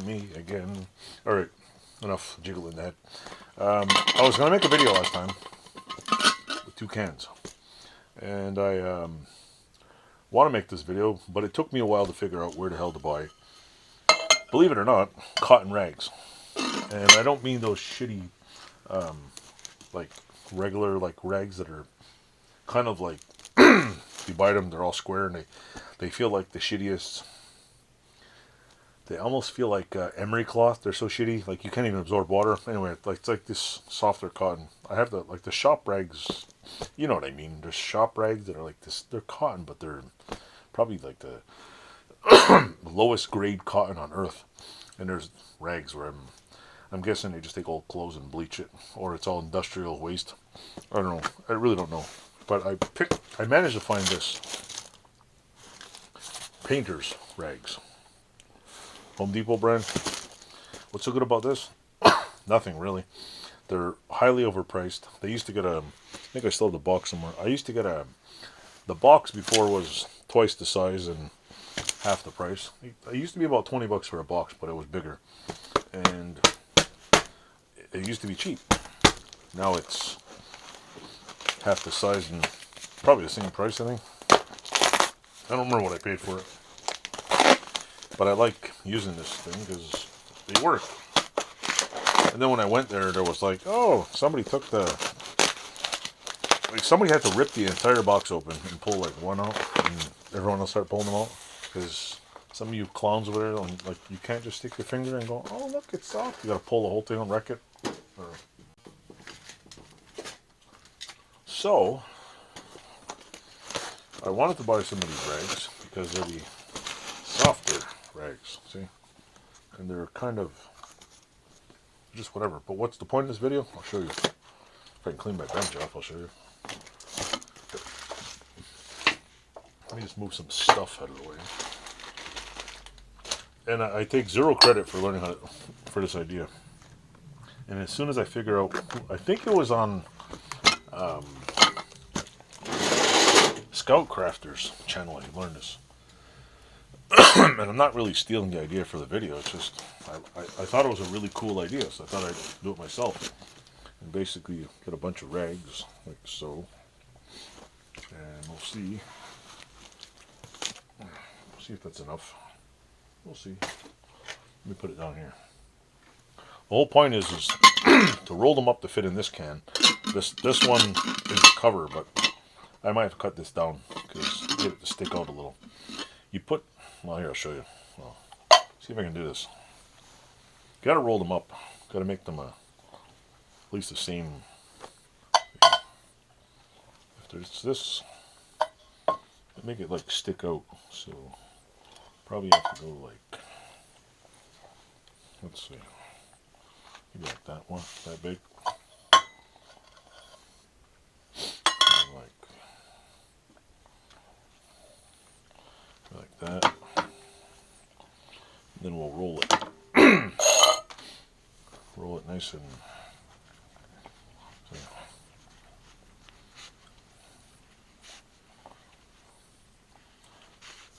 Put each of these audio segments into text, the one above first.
me again. Alright, enough jiggling that. I was going to make a video last time with 2 cans. And I want to make this video, but it took me a while to figure out where the hell to buy, believe it or not, cotton rags. And I don't mean those shitty, like regular like rags that are kind of like, you buy them, they're all square and they feel like the shittiest. They almost feel like emery cloth. They're so shitty, like you can't even absorb water. Anyway, it's like this softer cotton. I have the shop rags. You know what I mean? There's shop rags that are like this. They're cotton, but they're probably like the lowest grade cotton on earth. And there's rags where I'm guessing they just take old clothes and bleach it, or it's all industrial waste. I don't know. I really don't know. But I managed to find this painter's rags. Home Depot brand. What's so good about this? Nothing really. They're highly overpriced. They used to get I think I still have the box somewhere. I used to get the box before was twice the size and half the price. It used to be about 20 bucks for a box, but it was bigger. And it used to be cheap. Now it's half the size and probably the same price, I think. I don't remember what I paid for it. But I like using this thing because they work. And then when I went there, there was like, oh, somebody took somebody had to rip the entire box open and pull like one out, and everyone will start pulling them out. Because some of you clowns over there, like, you can't just stick your finger and go, oh, look, it's soft. You gotta pull the whole thing and wreck it. So, I wanted to buy some of these rags because they're the softer rags, see? And they're kind of just whatever. But what's the point of this video? I'll show you. If I can clean my bench off, I'll show you. Let me just move some stuff out of the way. And I take zero credit for learning for this idea. And as soon as I figure out, I think it was on Scout Crafter's channel I learned this. And I'm not really stealing the idea for the video. It's just I thought it was a really cool idea, so I thought I'd do it myself. And basically, you get a bunch of rags like so, and we'll see. We'll see if that's enough. We'll see. Let me put it down here. The whole point is to roll them up to fit in this can. This one is the cover, but I might have to cut this down because get it to stick out a little. You put, well, here I'll show you. Well, see if I can do this. You gotta roll them up. Gotta make them at least the same. If there's this, make it like stick out. So probably have to go like, let's see, maybe like that one, that big. Like that. And then we'll roll it. Roll it nice and see.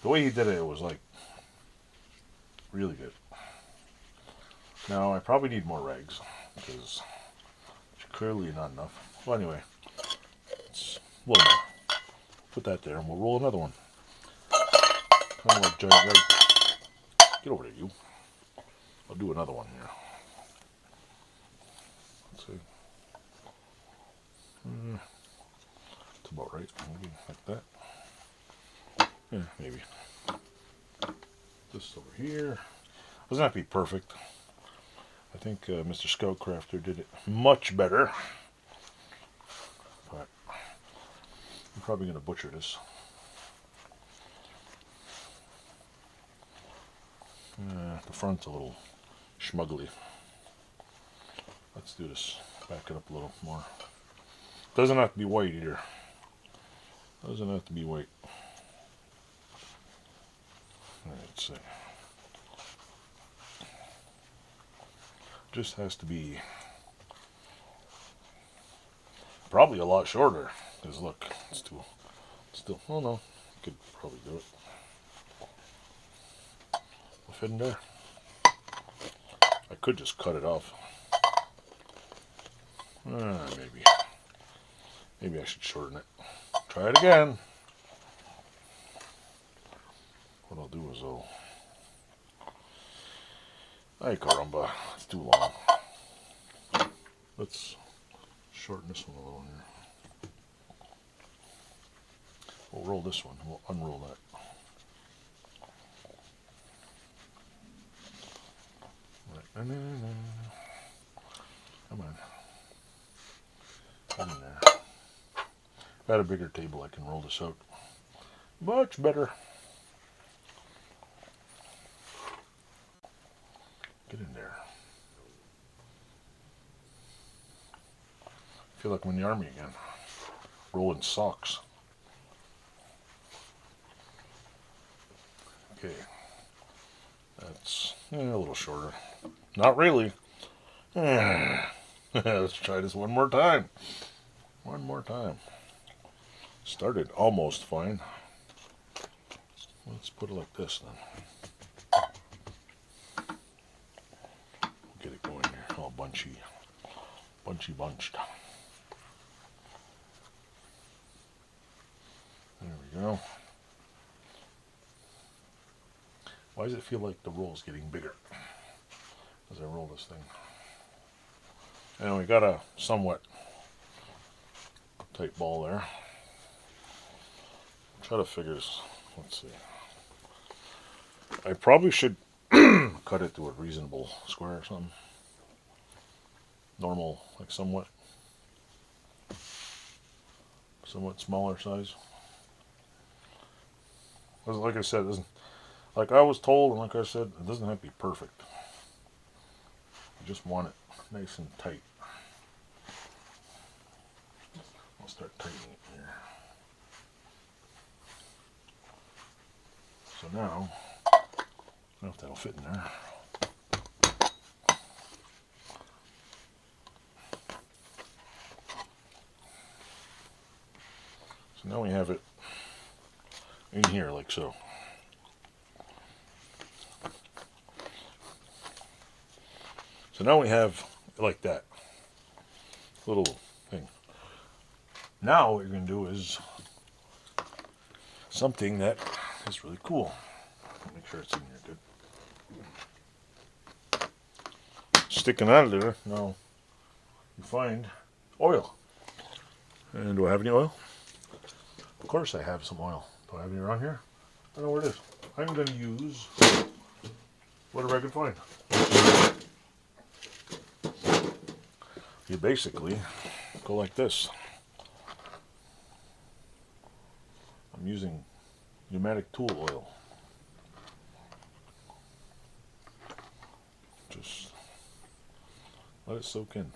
The way he did it was like really good. Now I probably need more rags because it's clearly not enough. Well, anyway, it's a little more. Put that there and we'll roll another one. Kind of like giant rag. Get over there, you. I'll do another one here. Let's see. It's about right. Maybe like that. Yeah, maybe. This over here. Doesn't have to be perfect. I think Mr. Scout Crafter did it much better. But I'm probably going to butcher this. The front's a little schmuggly. Let's do this. Back it up a little more. Doesn't have to be white either. Doesn't have to be white. Let's see. Just has to be probably a lot shorter. Because look, it's too still. Oh no, could probably do it. We'll fit in there. I could just cut it off. Maybe. Maybe I should shorten it. Try it again. What I'll do is ay caramba, it's too long. Let's shorten this one a little here. We'll roll this one. We'll unroll that. Come on. Come in there. If I had a bigger table, I can roll this out much better. Get in there. I feel like I'm in the army again. Rolling socks. Okay. That's a little shorter. Not really. Let's try this one more time. One more time. Started almost fine. Let's put it like this then. Get it going here. All bunchy. Bunchy bunched. There we go. Why does it feel like the roll's getting bigger as I roll this thing? And we got a somewhat tight ball there. Try to figure this. Let's see. I probably should cut it to a reasonable square or something. Normal, like somewhat smaller size. Like I said, it doesn't. Like I was told, and like I said, it doesn't have to be perfect. You just want it nice and tight. I'll start tightening it here. So now, I don't know if that'll fit in there. So now we have it in here like so. So now we have like that little thing. Now what you're going to do is something that is really cool. Make sure it's in here good. Sticking out of there, now you find oil. And do I have any oil? Of course I have some oil. Do I have any around here? I don't know where it is. I'm going to use whatever I can find. You basically go like this. I'm using pneumatic tool oil. Just let it soak in.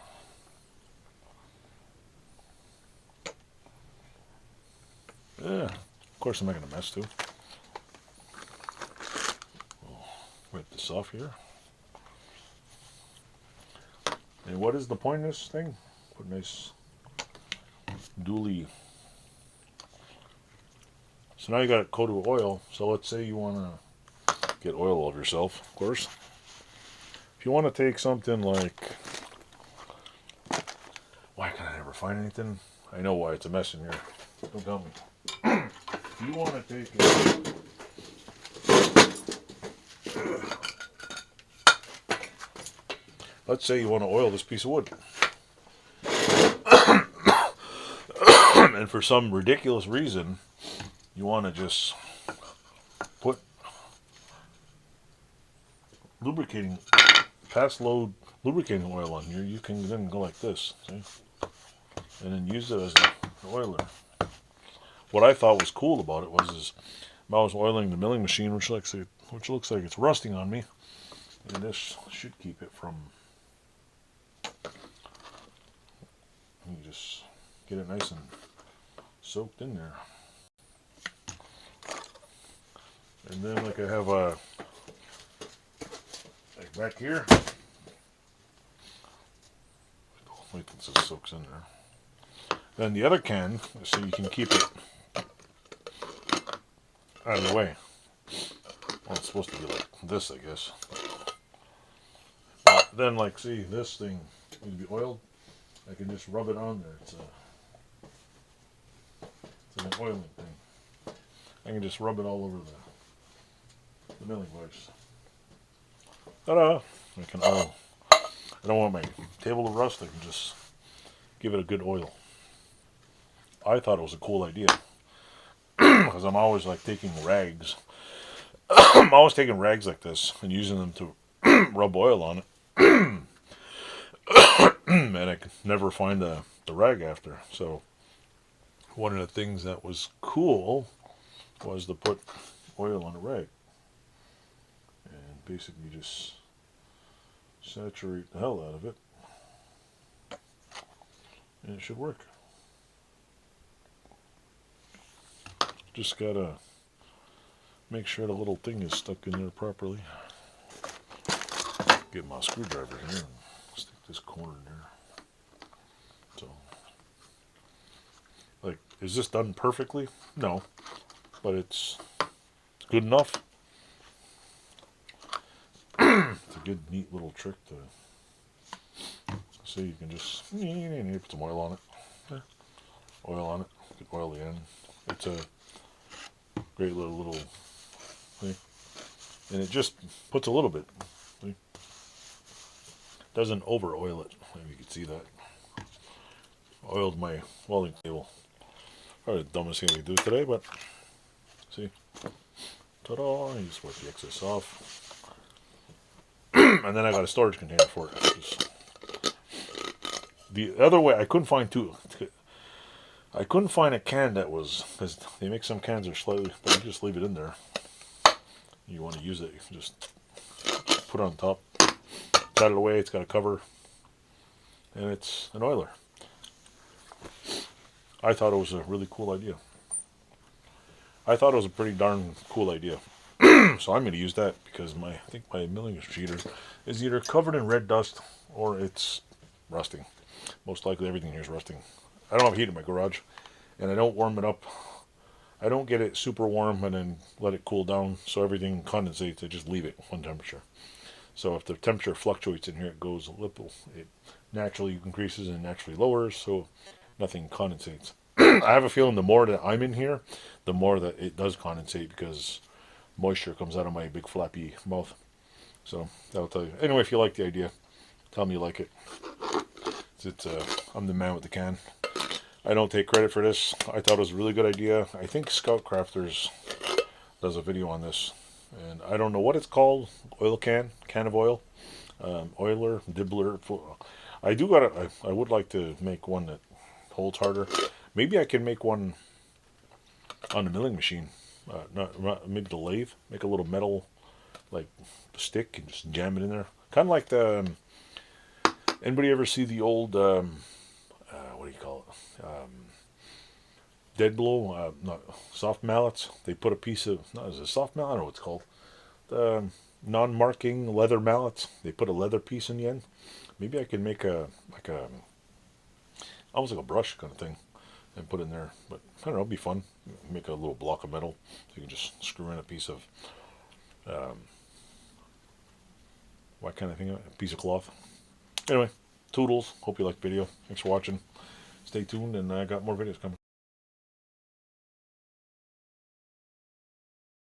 Yeah, of course I'm making a mess too. We'll wipe this off here. And what is the point of this thing? Put nice dually. So now you got it coated with oil. So let's say you want to get oil all over yourself, of course. If you want to take something like, why can I never find anything? I know why it's a mess in here. Don't tell me. If you want to take it, let's say you want to oil this piece of wood. And for some ridiculous reason, you want to just put lubricating, past load lubricating oil on here. You can then go like this, see? And then use it as an oiler. What I thought was cool about it was I was oiling the milling machine, which looks like it's rusting on me. And this should keep it from. You just get it nice and soaked in there. And then like I have a, like back here. Wait till this soaks in there. Then the other can, so you can keep it out of the way. Well, it's supposed to be like this, I guess. But then, like, see, this thing needs to be oiled. I can just rub it on there. It's an oiling thing. I can just rub it all over the milling vise. Ta-da! I can oil. I don't want my table to rust. I can just give it a good oil. I thought it was a cool idea because I'm always like taking rags. I'm always taking rags like this and using them to rub oil on it. And I could never find the rag after. So one of the things that was cool was to put oil on a rag and basically just saturate the hell out of it, and it should work. Just gotta make sure the little thing is stuck in there properly. Get my screwdriver here and stick this corner in there. So, like, is this done perfectly? No, but it's good enough. It's a good, neat little trick to see. You can just put some oil on it. Yeah. Oil on it. You can oil the end. It's a great little thing, and it just puts a little bit. See? Doesn't over oil it. Maybe you can see that. Oiled my welding table. Probably the dumbest thing we do today, but see. Ta-da! You just wipe the excess off. And then I got a storage container for it. Just, the other way, I couldn't find two. I couldn't find a can that was, because they make some cans that are slightly, but you just leave it in there. You want to use it, you can just put it on top. It's out of the way, it's got a cover, and it's an oiler. I thought it was a really cool idea. I thought it was a pretty darn cool idea. So I'm going to use that because I think my milling sheeter is either covered in red dust or it's rusting. Most likely everything here is rusting. I don't have heat in my garage, and I don't warm it up. I don't get it super warm and then let it cool down so everything condensates. I just leave it one temperature. So if the temperature fluctuates in here, it goes a little. It naturally increases and naturally lowers, so nothing condensates. I have a feeling the more that I'm in here, the more that it does condensate because moisture comes out of my big flappy mouth. So that'll tell you. Anyway, if you like the idea, tell me you like it. I'm the man with the can. I don't take credit for this. I thought it was a really good idea. I think Scout Crafters does a video on this, and I don't know what it's called. Oil can of oil, oiler, dibbler. I would like to make one that holds harder. Maybe I can make one on the milling machine. Maybe the lathe. Make a little metal like stick and just jam it in there. Kind of like the. Anybody ever see the old what do you call it? Dead blow, not soft mallets. They put a piece of is it a soft mallet? I don't know what it's called. The non-marking leather mallets. They put a leather piece in the end. Maybe I can make a almost like a brush kind of thing and put in there. But I don't know, it'd be fun. Make a little block of metal. So you can just screw in a piece of what kind of thing? A piece of cloth. Anyway, toodles. Hope you liked the video. Thanks for watching. Stay tuned, and I got more videos coming.